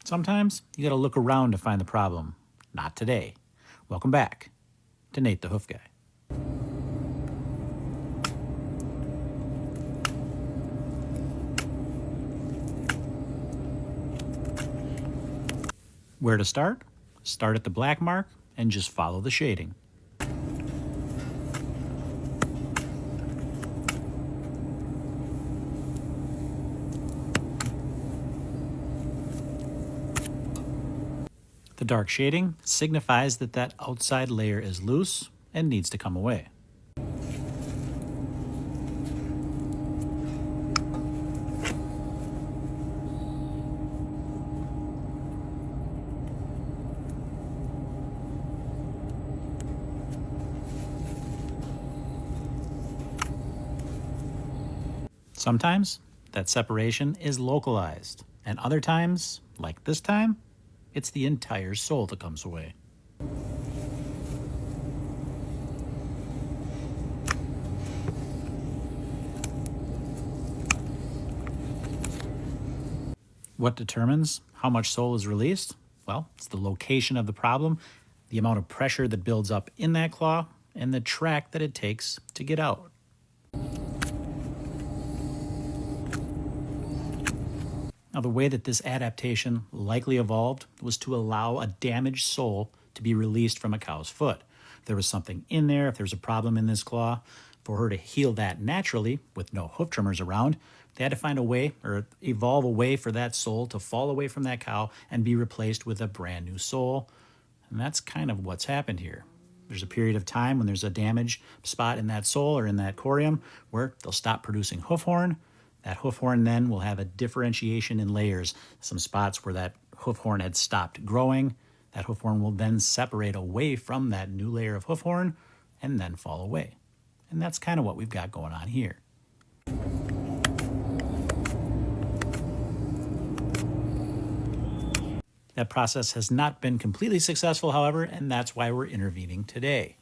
Sometimes you gotta look around to find the problem. Not today. Welcome back to Nate the Hoof Guy. Where to start? Start at the black mark and just follow the shading. The dark shading signifies that that outside layer is loose and needs to come away. Sometimes that separation is localized, and other times, like this time, it's the entire sole that comes away. What determines how much sole is released? Well, it's the location of the problem, the amount of pressure that builds up in that claw, and the track that it takes to get out. Now, the way that this adaptation likely evolved was to allow a damaged sole to be released from a cow's foot. If there was something in there, if there was a problem in this claw, for her to heal that naturally with no hoof trimmers around, they had to find a way or evolve a way for that sole to fall away from that cow and be replaced with a brand new sole. And that's kind of what's happened here. There's a period of time when there's a damaged spot in that sole or in that corium where they'll stop producing hoof horn. That hoof horn then will have a differentiation in layers. Some spots where that hoof horn had stopped growing, that hoof horn will then separate away from that new layer of hoof horn and then fall away. And that's kind of what we've got going on here. That process has not been completely successful, however, and that's why we're intervening today.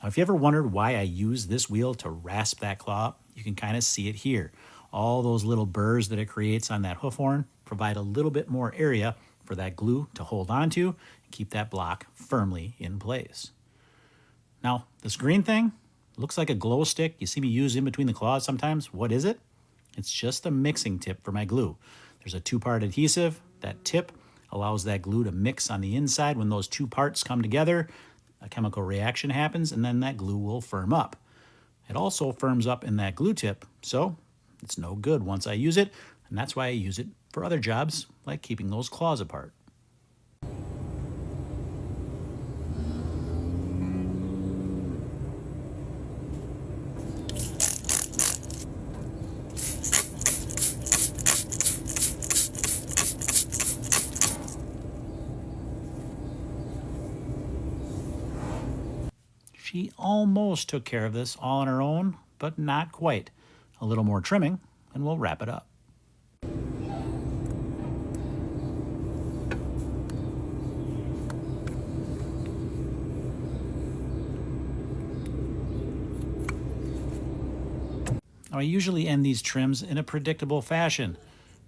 Now, if you ever wondered why I use this wheel to rasp that claw, you can kind of see it here. All those little burrs that it creates on that hoof horn provide a little bit more area for that glue to hold onto and keep that block firmly in place. Now, this green thing looks like a glow stick you see me use in between the claws sometimes. What is it? It's just a mixing tip for my glue. There's a two-part adhesive. That tip allows that glue to mix on the inside. When those two parts come together, a chemical reaction happens, and then that glue will firm up. It also firms up in that glue tip, so it's no good once I use it, and that's why I use it for other jobs, like keeping those claws apart. She almost took care of this all on her own, but not quite. A little more trimming, and we'll wrap it up. Now, I usually end these trims in a predictable fashion,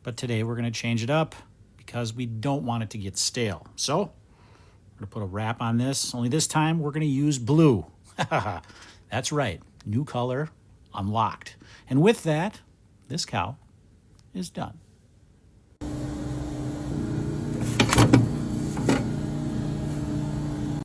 but today we're going to change it up because we don't want it to get stale. So, we're going to put a wrap on this, only this time we're going to use blue. That's right, new color unlocked. And with that, this cow is done.